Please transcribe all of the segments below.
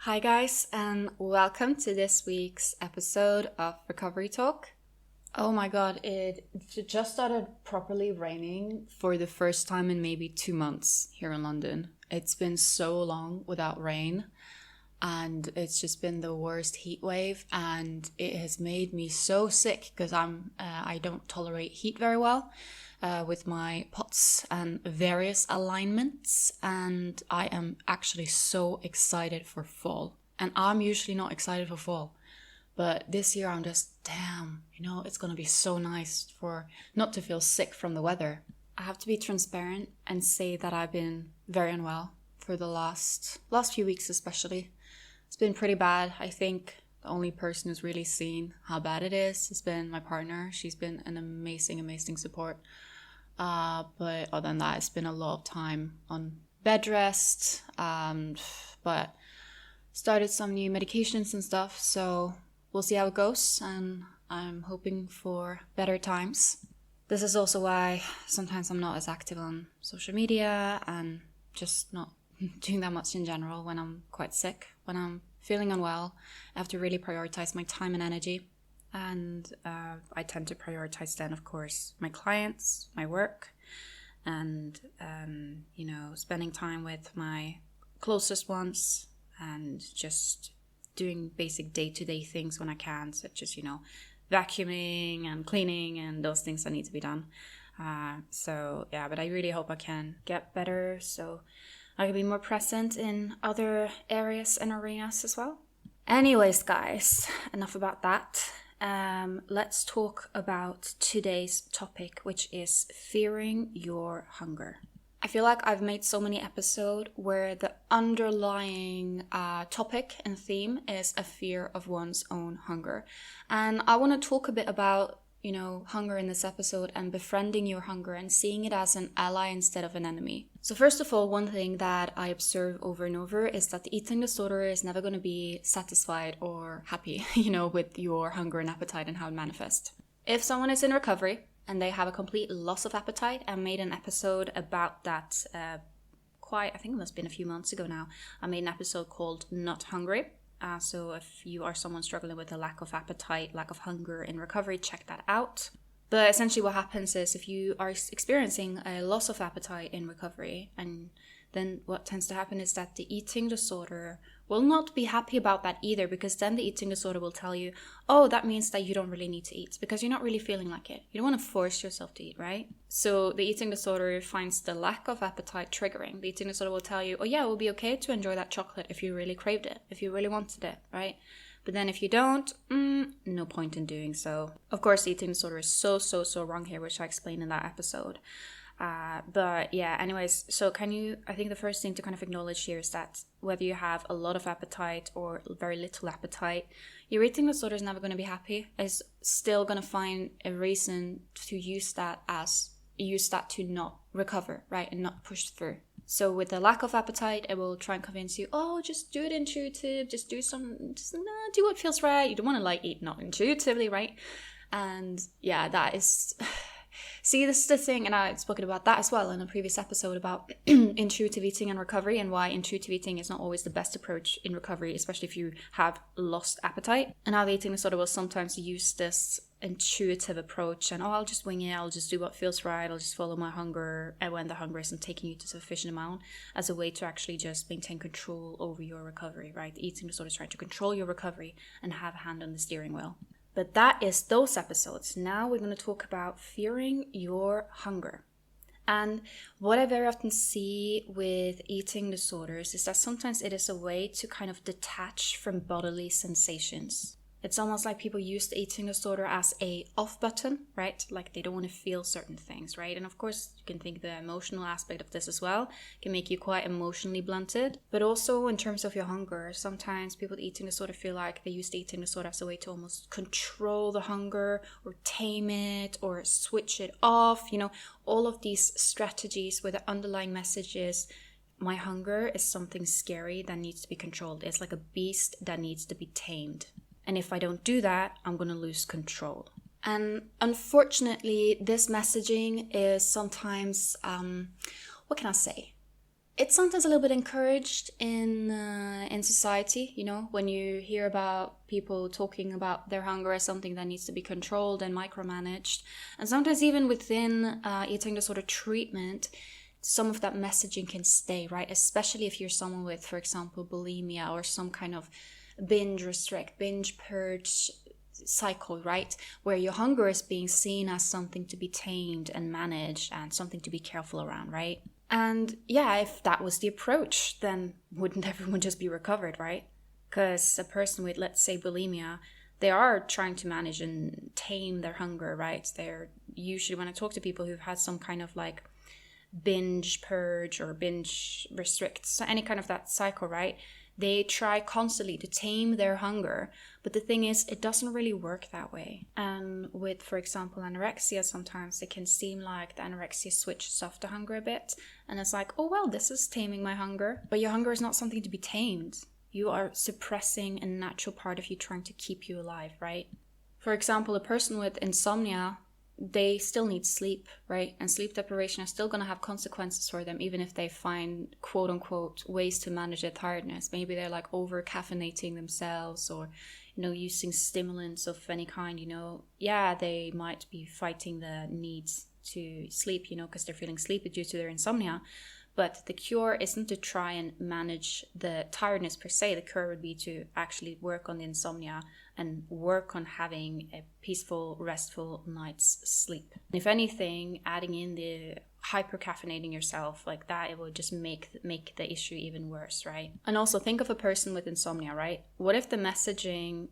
Hi, guys, and welcome to this week's episode of Recovery Talk. Oh my god, it just started properly raining for the first time in maybe 2 months here in London. It's been so long without rain, and it's just been the worst heat wave, and it has made me so sick because I don't tolerate heat very well. With my POTS and various alignments, and I am actually so excited for fall. And I'm usually not excited for fall, but this year I'm just, damn, it's gonna be so nice for not to feel sick from the weather. I have to be transparent and say that I've been very unwell for the last few weeks especially. It's been pretty bad. I think the only person who's really seen how bad it is has been my partner. She's been an amazing support. But other than that, it's been a lot of time on bed rest, but started some new medications and stuff, so we'll see how it goes, and I'm hoping for better times. This is also why sometimes I'm not as active on social media and just not doing that much in general when I'm quite sick. When I'm feeling unwell, I have to really prioritize my time and energy. And I tend to prioritize then, of course, my clients, my work, and, spending time with my closest ones and just doing basic day-to-day things when I can, such as, vacuuming and cleaning and those things that need to be done. But I really hope I can get better so I can be more present in other areas and arenas as well. Anyways, guys, enough about that. Let's talk about today's topic, which is fearing your hunger. I feel like I've made so many episodes where the underlying topic and theme is a fear of one's own hunger. And I want to talk a bit about, hunger in this episode and befriending your hunger and seeing it as an ally instead of an enemy. So first of all, one thing that I observe over and over is that the eating disorder is never going to be satisfied or happy, with your hunger and appetite and how it manifests. If someone is in recovery and they have a complete loss of appetite, I made an episode about that I think it must have been a few months ago now. I made an episode called Not Hungry. So if you are someone struggling with a lack of appetite, lack of hunger in recovery, check that out. But essentially what happens is if you are experiencing a loss of appetite in recovery, and then what tends to happen is that the eating disorder will not be happy about that either, because then the eating disorder will tell you, oh, that means that you don't really need to eat because you're not really feeling like it. You don't want to force yourself to eat, right? So the eating disorder finds the lack of appetite triggering. The eating disorder will tell you, oh yeah, it will be okay to enjoy that chocolate if you really craved it, if you really wanted it, right? But then if you don't, no point in doing so. Of course, the eating disorder is so wrong here, which I explained in that episode. But yeah, anyways, so I think the first thing to kind of acknowledge here is that whether you have a lot of appetite or very little appetite, your eating disorder is never going to be happy. It's still going to find a reason to use that to not recover, right? And not push through. So with the lack of appetite, it will try and convince you, oh, just do it intuitive, just do what feels right. You don't want to eat not intuitively, right? And yeah, that is... See, this is the thing, and I've spoken about that as well in a previous episode about intuitive eating and recovery, and why intuitive eating is not always the best approach in recovery, especially if you have lost appetite. And how the eating disorder will sometimes use this intuitive approach and, I'll just wing it, I'll just do what feels right, I'll just follow my hunger, and when the hunger isn't taking you to sufficient amount, as a way to actually just maintain control over your recovery, right? The eating disorder is trying to control your recovery and have a hand on the steering wheel. But that is those episodes. Now we're going to talk about fearing your hunger. And what I very often see with eating disorders is that sometimes it is a way to kind of detach from bodily sensations. It's almost like people use the eating disorder as a off button, right? Like they don't want to feel certain things, right? And of course, you can think the emotional aspect of this as well can make you quite emotionally blunted. But also in terms of your hunger, sometimes people with eating disorder feel like they use the eating disorder as a way to almost control the hunger or tame it or switch it off. All of these strategies where the underlying message is, my hunger is something scary that needs to be controlled. It's like a beast that needs to be tamed. And if I don't do that, I'm going to lose control. And unfortunately, this messaging is sometimes, what can I say? it's sometimes a little bit encouraged in society, when you hear about people talking about their hunger as something that needs to be controlled and micromanaged. And sometimes even within eating disorder treatment, some of that messaging can stay, right? Especially if you're someone with, for example, bulimia or some kind of binge restrict, binge purge cycle, right? Where your hunger is being seen as something to be tamed and managed and something to be careful around, right? And yeah, if that was the approach, then wouldn't everyone just be recovered, right? Because a person with, let's say, bulimia, they are trying to manage and tame their hunger, right? They're usually, when I talk to people who've had some kind of like binge purge or binge restrict, so any kind of that cycle, right? They try constantly to tame their hunger. But the thing is, it doesn't really work that way. And with, for example, anorexia, sometimes it can seem like the anorexia switches off the hunger a bit. And it's like, oh, well, this is taming my hunger. But your hunger is not something to be tamed. You are suppressing a natural part of you trying to keep you alive, right? For example, a person with insomnia, they still need sleep, right? And sleep deprivation is still going to have consequences for them, even if they find quote unquote ways to manage their tiredness. Maybe they're like over caffeinating themselves or, using stimulants of any kind, yeah, they might be fighting the needs to sleep, because they're feeling sleepy due to their insomnia. But the cure isn't to try and manage the tiredness per se. The cure would be to actually work on the insomnia and work on having a peaceful, restful night's sleep. If anything, adding in the hyper-caffeinating yourself like that, it will just make the issue even worse, right? And also think of a person with insomnia, right? What if the messaging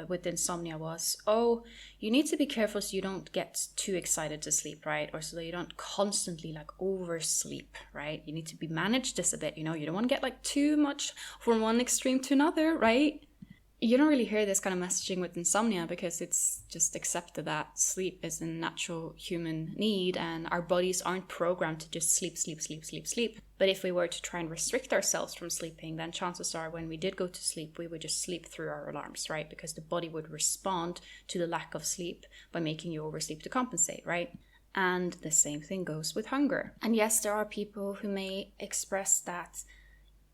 with insomnia was, oh, you need to be careful so you don't get too excited to sleep, right? Or so that you don't constantly like oversleep, right? You need to be managed this a bit, you don't want to get like too much from one extreme to another, right? You don't really hear this kind of messaging with insomnia because it's just accepted that sleep is a natural human need and our bodies aren't programmed to just sleep. But if we were to try and restrict ourselves from sleeping, then chances are when we did go to sleep, we would just sleep through our alarms, right? Because the body would respond to the lack of sleep by making you oversleep to compensate, right? And the same thing goes with hunger. And yes, there are people who may express that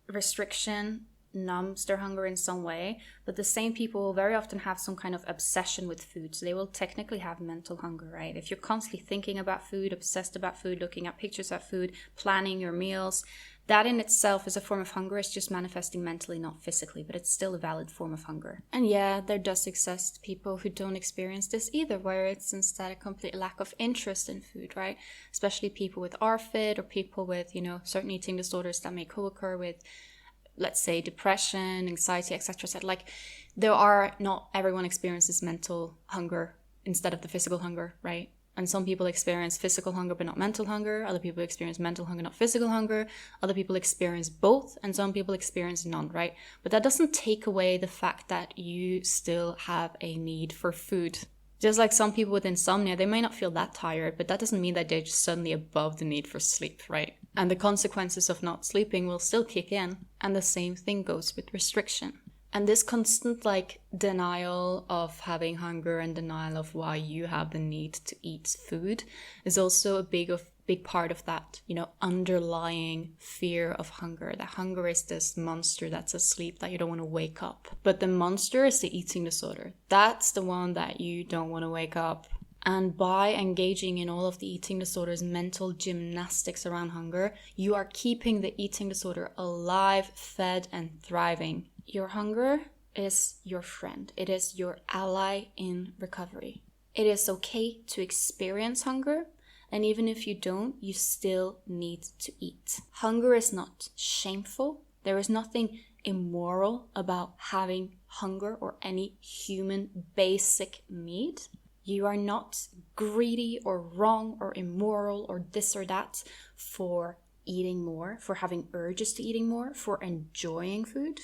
restriction numbs their hunger in some way, but the same people will very often have some kind of obsession with food, so they will technically have mental hunger, right? If you're constantly thinking about food, obsessed about food, looking at pictures of food, planning your meals, that in itself is a form of hunger. It's just manifesting mentally, not physically, but it's still a valid form of hunger. And yeah, there does exist people who don't experience this either, where it's instead a complete lack of interest in food, right? Especially people with ARFID or people with, certain eating disorders that may co-occur with, let's say, depression, anxiety, etc. Like, not everyone experiences mental hunger instead of the physical hunger, right? And some people experience physical hunger but not mental hunger. Other people experience mental hunger, not physical hunger. Other people experience both, and some people experience none, right? But that doesn't take away the fact that you still have a need for food. Just like some people with insomnia, they may not feel that tired, but that doesn't mean that they're just suddenly above the need for sleep, right? And the consequences of not sleeping will still kick in. And the same thing goes with restriction. And this constant denial of having hunger and denial of why you have the need to eat food is also a big part of that, underlying fear of hunger. That hunger is this monster that's asleep that you don't want to wake up. But the monster is the eating disorder. That's the one that you don't want to wake up. And by engaging in all of the eating disorder's mental gymnastics around hunger, you are keeping the eating disorder alive, fed, and thriving. Your hunger is your friend. It is your ally in recovery. It is okay to experience hunger, and even if you don't, you still need to eat. Hunger is not shameful. There is nothing immoral about having hunger or any human basic need. You are not greedy or wrong or immoral or this or that for eating more, for having urges to eating more, for enjoying food.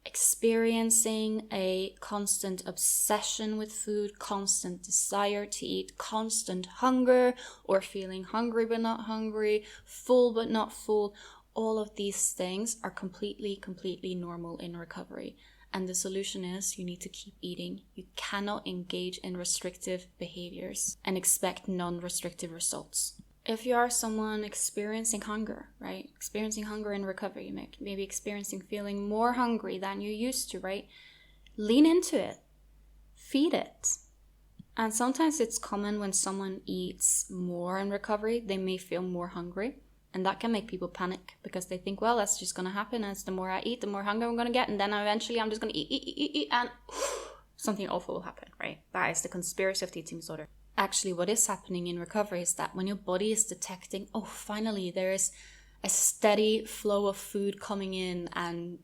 Experiencing a constant obsession with food, constant desire to eat, constant hunger, or feeling hungry but not hungry, full but not full, all of these things are completely normal in recovery. And the solution is you need to keep eating. You cannot engage in restrictive behaviors and expect non-restrictive results. If you are someone experiencing hunger, right? Experiencing hunger in recovery, maybe experiencing feeling more hungry than you used to, right? Lean into it. Feed it. And sometimes it's common when someone eats more in recovery, they may feel more hungry. And that can make people panic because they think, well, that's just going to happen. As the more I eat, the more hunger I'm going to get. And then eventually I'm just going to eat, and something awful will happen, right? That is the conspiracy of the eating disorder. Actually, what is happening in recovery is that when your body is detecting, oh, finally, there is a steady flow of food coming in and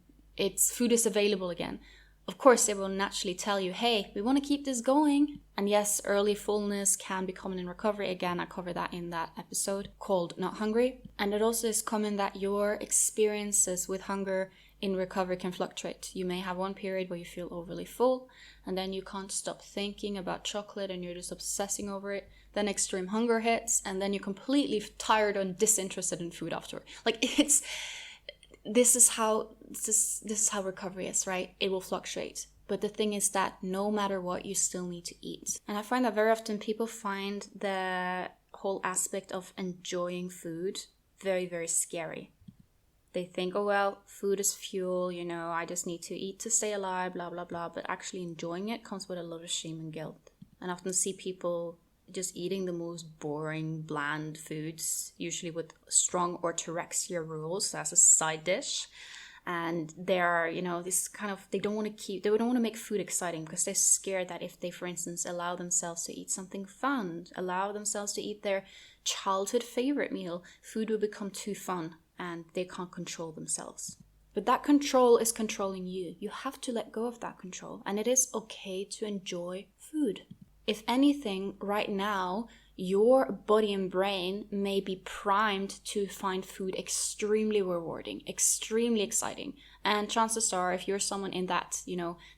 food is available again. Of course, they will naturally tell you, hey, we want to keep this going. And yes, early fullness can be common in recovery. Again, I covered that in that episode called Not Hungry. And it also is common that your experiences with hunger in recovery can fluctuate. You may have one period where you feel overly full, and then you can't stop thinking about chocolate and you're just obsessing over it. Then extreme hunger hits, and then you're completely tired and disinterested in food afterward. Like this is how recovery is, right? It will fluctuate. But the thing is that no matter what, you still need to eat. And I find that very often people find the whole aspect of enjoying food very, very scary. They think, oh, well, food is fuel, I just need to eat to stay alive, blah, blah, blah. But actually enjoying it comes with a lot of shame and guilt. And I often see people just eating the most boring, bland foods, usually with strong orthorexia rules as a side dish. And they're, this kind of, they don't want to make food exciting because they're scared that if they, for instance, allow themselves to eat something fun, allow themselves to eat their childhood favorite meal, food will become too fun and they can't control themselves. But that control is controlling you. You have to let go of that control. And it is okay to enjoy food. If anything, right now, your body and brain may be primed to find food extremely rewarding, extremely exciting. And chances are, if you're someone in that,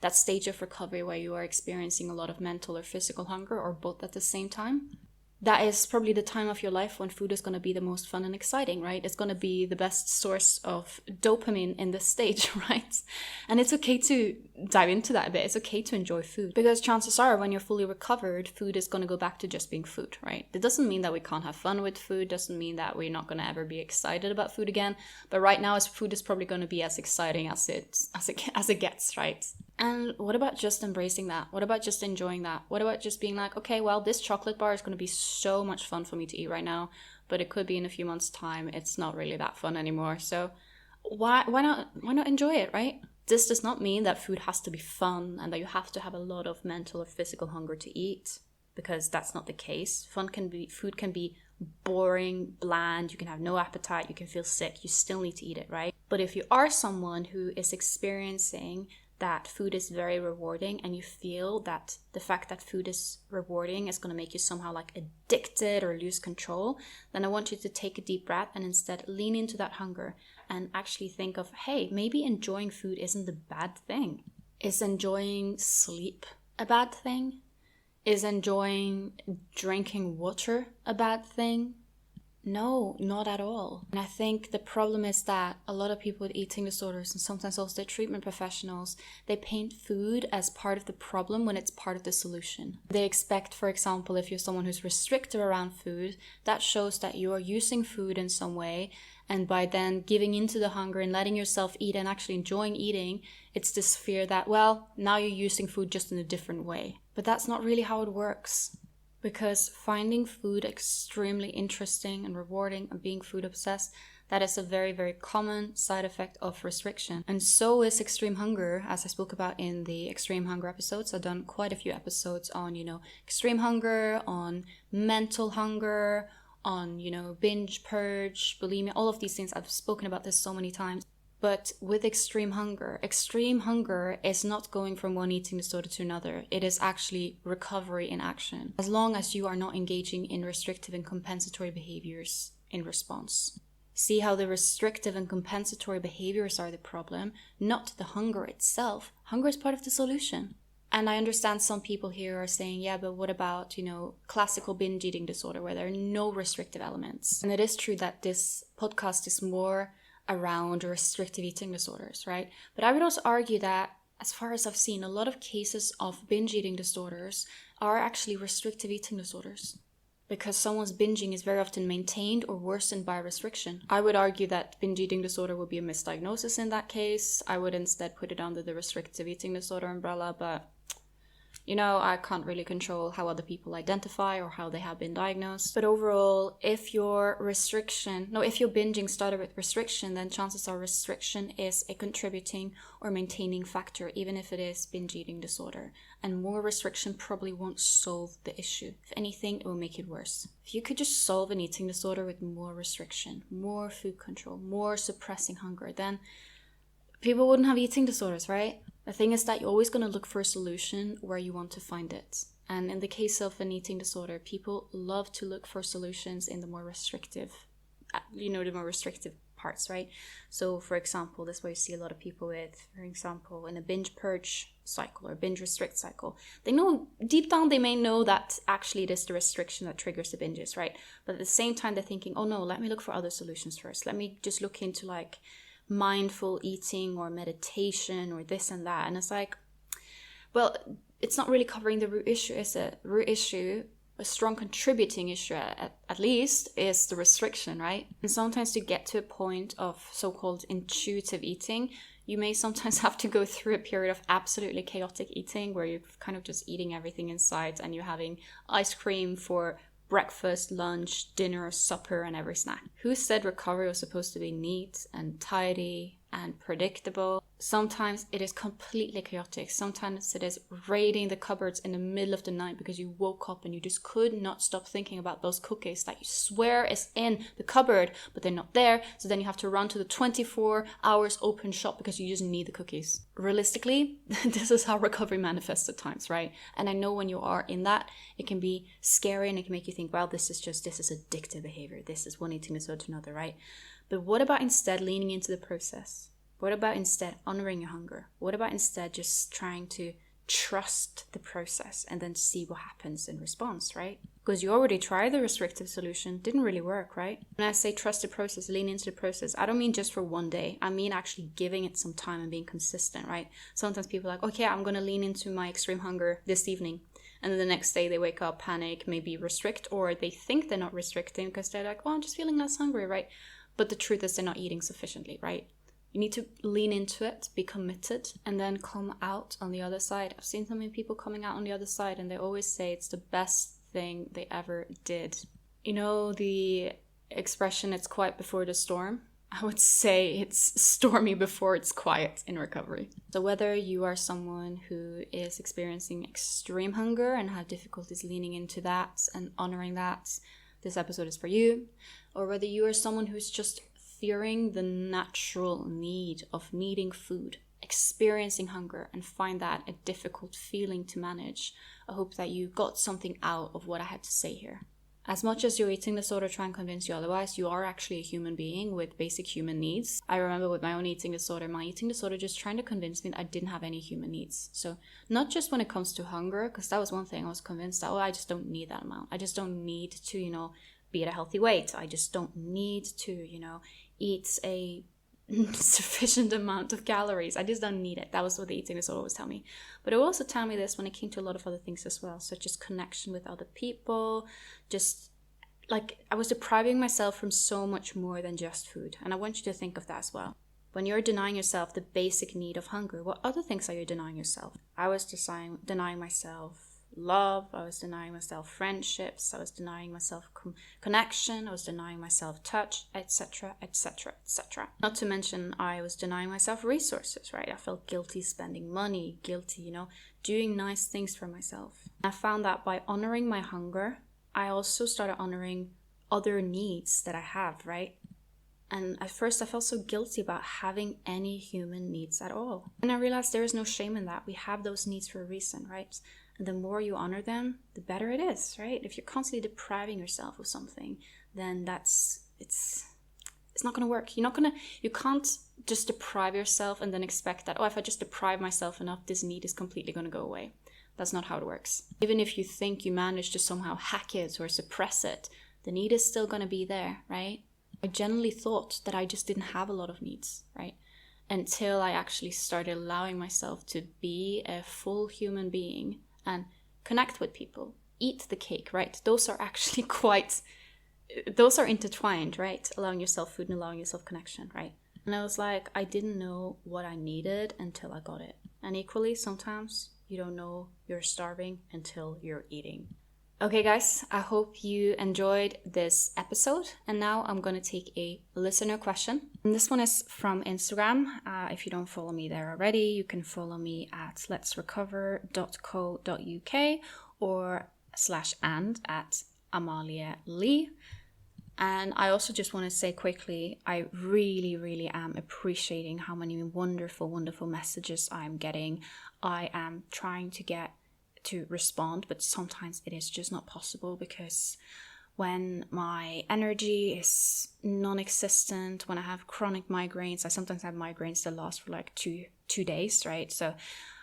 that stage of recovery where you are experiencing a lot of mental or physical hunger or both at the same time, that is probably the time of your life when food is going to be the most fun and exciting, right? It's going to be the best source of dopamine in this stage, right? And it's okay to dive into that a bit. It's okay to enjoy food because chances are when you're fully recovered, food is going to go back to just being food, right? It doesn't mean that we can't have fun with food. Doesn't mean that we're not going to ever be excited about food again. But right now, food is probably going to be as exciting as it gets, right? And what about just embracing that? What about just enjoying that? What about just being like, okay, well, this chocolate bar is going to be so much fun for me to eat right now, but it could be in a few months' time. It's not really that fun anymore. So why not enjoy it, right? This does not mean that food has to be fun and that you have to have a lot of mental or physical hunger to eat, because that's not the case. Food can be boring, bland, you can have no appetite, you can feel sick, you still need to eat it, right? But if you are someone who is experiencing that food is very rewarding and you feel that the fact that food is rewarding is going to make you somehow like addicted or lose control, then I want you to take a deep breath and instead lean into that hunger and actually think of, hey, maybe enjoying food isn't the bad thing. Is enjoying sleep a bad thing? Is enjoying drinking water a bad thing? No, not at all. And I think the problem is that a lot of people with eating disorders and sometimes also their treatment professionals, they paint food as part of the problem when it's part of the solution. They expect, for example, if you're someone who's restrictive around food, that shows that you are using food in some way. And by then giving into the hunger and letting yourself eat and actually enjoying eating, it's this fear that, well, now you're using food just in a different way. But that's not really how it works. Because finding food extremely interesting and rewarding and being food obsessed, that is a very, very common side effect of restriction. And so is extreme hunger, as I spoke about in the extreme hunger episodes. I've done quite a few episodes on, extreme hunger, on mental hunger, on, binge, purge, bulimia, all of these things. I've spoken about this so many times. But with extreme hunger is not going from one eating disorder to another. It is actually recovery in action, as long as you are not engaging in restrictive and compensatory behaviors in response. See how the restrictive and compensatory behaviors are the problem, not the hunger itself. Hunger is part of the solution. And I understand some people here are saying, yeah, but what about, classical binge eating disorder where there are no restrictive elements? And it is true that this podcast is more around restrictive eating disorders, right? But I would also argue that, as far as I've seen, a lot of cases of binge eating disorders are actually restrictive eating disorders. because someone's binging is very often maintained or worsened by restriction. I would argue that binge eating disorder would be a misdiagnosis in that case. I would instead put it under the restrictive eating disorder umbrella, but I can't really control how other people identify or how they have been diagnosed. But overall, if your binging started with restriction, then chances are restriction is a contributing or maintaining factor, even if it is binge eating disorder. And more restriction probably won't solve the issue. If anything, it will make it worse. If you could just solve an eating disorder with more restriction, more food control, more suppressing hunger, then people wouldn't have eating disorders, right? The thing is that you're always going to look for a solution where you want to find it. And in the case of an eating disorder, people love to look for solutions in the more restrictive, parts, right? So, for example, this is where you see a lot of people with, for example, in a binge purge cycle or binge restrict cycle. They know, deep down, they may know that actually it is the restriction that triggers the binges, right? But at the same time, they're thinking, oh no, let me look for other solutions first. Let me just look into mindful eating or meditation or this and that. And it's well, it's not really covering the root issue, is it? Root issue, a strong contributing issue at least, is the restriction, right? And sometimes to get to a point of so-called intuitive eating, you may sometimes have to go through a period of absolutely chaotic eating where you're kind of just eating everything in sight and you're having ice cream for breakfast, lunch, dinner, supper, and every snack. Who said recovery was supposed to be neat and tidy and predictable? Sometimes it is completely chaotic. Sometimes it is raiding the cupboards in the middle of the night because you woke up and you just could not stop thinking about those cookies that you swear is in the cupboard, but they're not there. So then you have to run to the 24 hours open shop because you just need the cookies. Realistically, this is how recovery manifests at times, right? And I know when you are in that, it can be scary and it can make you think, well, this is addictive behavior. This is one eating disorder to another, right? But what about instead leaning into the process? What about instead honoring your hunger? What about instead just trying to trust the process and then see what happens in response, right? Because you already tried the restrictive solution, didn't really work, right? When I say trust the process, lean into the process, I don't mean just for one day. I mean actually giving it some time and being consistent, right? Sometimes people are like, okay, I'm going to lean into my extreme hunger this evening. And then the next day they wake up, panic, maybe restrict, or they think they're not restricting because they're like, oh, I'm just feeling less hungry, right? But the truth is they're not eating sufficiently, right? You need to lean into it, be committed, and then come out on the other side. I've seen so many people coming out on the other side, and they always say it's the best thing they ever did. You know the expression, it's quiet before the storm? I would say it's stormy before it's quiet in recovery. So whether you are someone who is experiencing extreme hunger and have difficulties leaning into that and honoring that, this episode is for you. Or whether you are someone who's just fearing the natural need of needing food, experiencing hunger, and find that a difficult feeling to manage, I hope that you got something out of what I had to say here. As much as your eating disorder try and convince you otherwise, you are actually a human being with basic human needs. I remember with my own eating disorder, just trying to convince me that I didn't have any human needs. So not just when it comes to hunger, because that was one thing I was convinced that, I just don't need that amount. I just don't need to, be at a healthy weight. I just don't need to, eat a sufficient amount of calories. I just don't need it. That was what the eating disorder always tell me. But it will also tell me this when it came to a lot of other things as well, such as connection with other people, just I was depriving myself from so much more than just food. And I want you to think of that as well. When you're denying yourself the basic need of hunger, what other things are you denying yourself? I was denying myself love, I was denying myself friendships, I was denying myself connection, I was denying myself touch, etc, etc, etc. Not to mention I was denying myself resources, right? I felt guilty spending money, guilty, doing nice things for myself. I found that by honoring my hunger, I also started honoring other needs that I have, right? And at first I felt so guilty about having any human needs at all. And I realized there is no shame in that. We have those needs for a reason, right? And the more you honor them, the better it is, right? If you're constantly depriving yourself of something, then it's not going to work. You can't just deprive yourself and then expect that, if I just deprive myself enough, this need is completely going to go away. That's not how it works. Even if you think you manage to somehow hack it or suppress it, the need is still going to be there, right? I generally thought that I just didn't have a lot of needs, right? Until I actually started allowing myself to be a full human being and connect with people, eat the cake, right? Those are actually those are intertwined, right? Allowing yourself food and allowing yourself connection, right? And I was like, I didn't know what I needed until I got it. And equally, sometimes you don't know you're starving until you're eating. Okay, guys, I hope you enjoyed this episode. And now I'm going to take a listener question. And this one is from Instagram. If you don't follow me there already, you can follow me at letsrecover.co.uk or /and at Amalia Lee. And I also just want to say quickly, I really, really am appreciating how many wonderful, wonderful messages I'm getting. I am trying to respond, but sometimes it is just not possible because when my energy is non-existent, when I have chronic migraines, I sometimes have migraines that last for like two days, right? So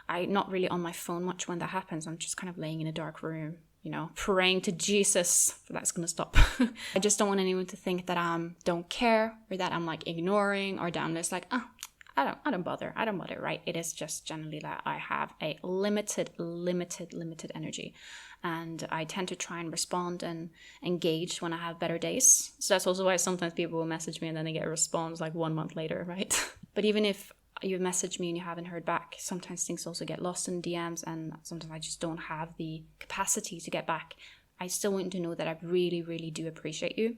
I'm not really on my phone much when that happens. I'm just kind of laying in a dark room, praying to Jesus for that's going to stop. I just don't want anyone to think that I don't care or that I'm like ignoring or that I'm just like, I don't bother, right? It is just generally that I have a limited energy, and I tend to try and respond and engage when I have better days. So that's also why sometimes people will message me and then they get a response like 1 month later, right? But even if you message me and you haven't heard back, sometimes things also get lost in DMs, and sometimes I just don't have the capacity to get back. I still want you to know that I really, really do appreciate you.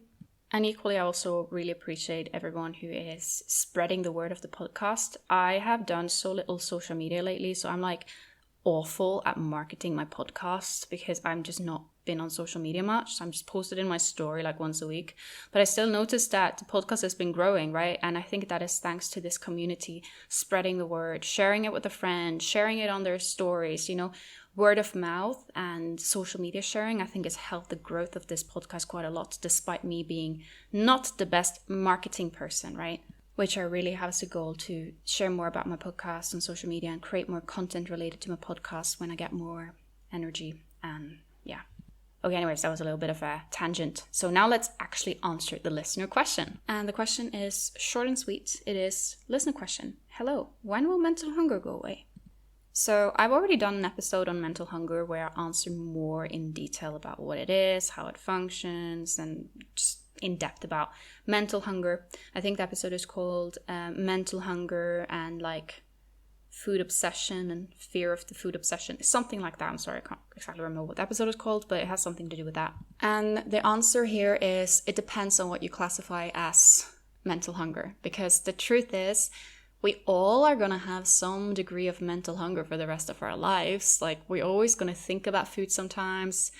And equally, I also really appreciate everyone who is spreading the word of the podcast. I have done so little social media lately, so I'm like awful at marketing my podcast because I'm just not been on social media much. So I'm just posted in my story like once a week. But I still noticed that the podcast has been growing, right? And I think that is thanks to this community spreading the word, sharing it with a friend, sharing it on their stories, word of mouth and social media sharing, I think has helped the growth of this podcast quite a lot, despite me being not the best marketing person, right? Which I really have as a goal to share more about my podcast on social media and create more content related to my podcast when I get more energy. And yeah. Okay, anyways, that was a little bit of a tangent. So now let's actually answer the listener question. And the question is short and sweet. It is listener question. Hello, when will mental hunger go away? So I've already done an episode on mental hunger where I answer more in detail about what it is, how it functions, and just in depth about mental hunger. I think the episode is called Mental Hunger and like Food Obsession and Fear of the Food Obsession. Something like that. I'm sorry, I can't exactly remember what the episode is called, but it has something to do with that. And the answer here is it depends on what you classify as mental hunger. Because the truth is, we all are going to have some degree of mental hunger for the rest of our lives. Like, we're always going to think about food sometimes.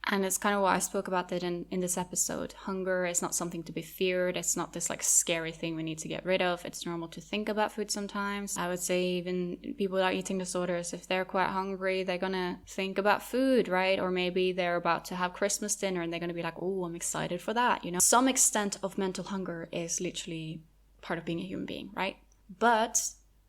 And it's kind of why I spoke about that in this episode. Hunger is not something to be feared. It's not this like scary thing we need to get rid of. It's normal to think about food sometimes. I would say even people without eating disorders, if they're quite hungry, they're going to think about food, right? Or maybe they're about to have Christmas dinner and they're going to be like, oh, I'm excited for that. Some extent of mental hunger is literally part of being a human being, right? But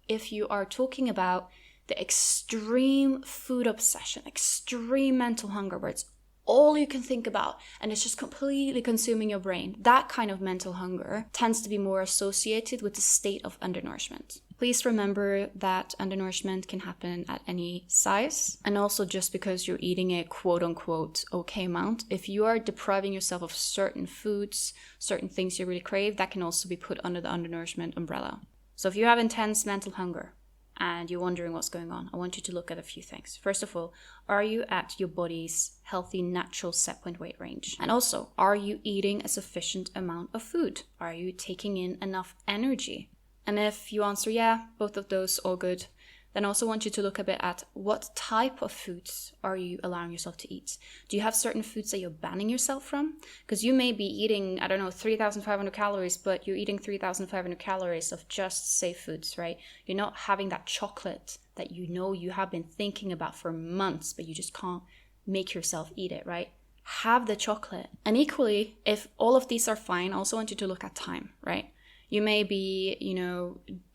if you are talking about the extreme food obsession, extreme mental hunger, where it's all you can think about and it's just completely consuming your brain, that kind of mental hunger tends to be more associated with the state of undernourishment. Please remember that undernourishment can happen at any size. And also, just because you're eating a quote-unquote okay amount, if you are depriving yourself of certain foods, certain things you really crave, that can also be put under the undernourishment umbrella. So if you have intense mental hunger and you're wondering what's going on, I want you to look at a few things. First of all, are you at your body's healthy, natural set point weight range? And also, are you eating a sufficient amount of food? Are you taking in enough energy? And if you answer yeah, both of those, all good, then I also want you to look a bit at what type of foods are you allowing yourself to eat. Do you have certain foods that you're banning yourself from? Because you may be eating, 3,500 calories, but you're eating 3,500 calories of just safe foods, right? You're not having that chocolate that you have been thinking about for months, but you just can't make yourself eat it, right? Have the chocolate. And equally, if all of these are fine, I also want you to look at time, right? You may be,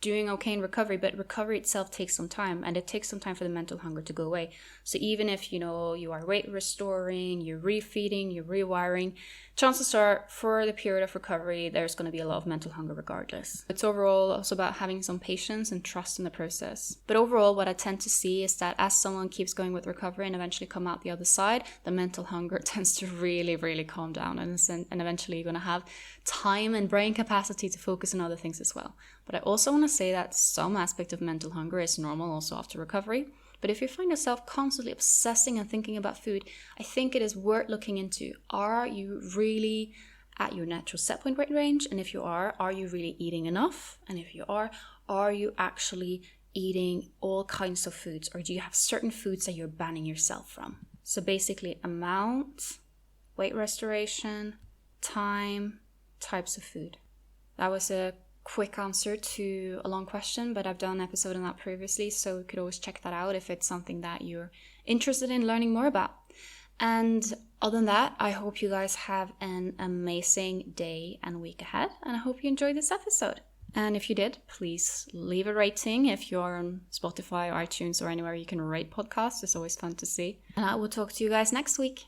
doing okay in recovery, but recovery itself takes some time, and it takes some time for the mental hunger to go away. So even if, you are weight restoring, you're refeeding, you're rewiring, chances are for the period of recovery, there's going to be a lot of mental hunger regardless. It's overall also about having some patience and trust in the process. But overall, what I tend to see is that as someone keeps going with recovery and eventually come out the other side, the mental hunger tends to really, really calm down, and eventually you're going to have time and brain capacity to focus on other things as well. But I also want to say that some aspect of mental hunger is normal also after recovery. But if you find yourself constantly obsessing and thinking about food, I think it is worth looking into. Are you really at your natural set point weight range? And if you are you really eating enough? And if you are you actually eating all kinds of foods? Or do you have certain foods that you're banning yourself from? So basically amount, weight restoration, time, types of food. That was a quick answer to a long question, but I've done an episode on that previously, so you could always check that out if it's something that you're interested in learning more about. And other than that, I hope you guys have an amazing day and week ahead, and I hope you enjoyed this episode. And if you did, please leave a rating if you're on Spotify or iTunes or anywhere you can rate podcasts. It's always fun to see. And I will talk to you guys next week.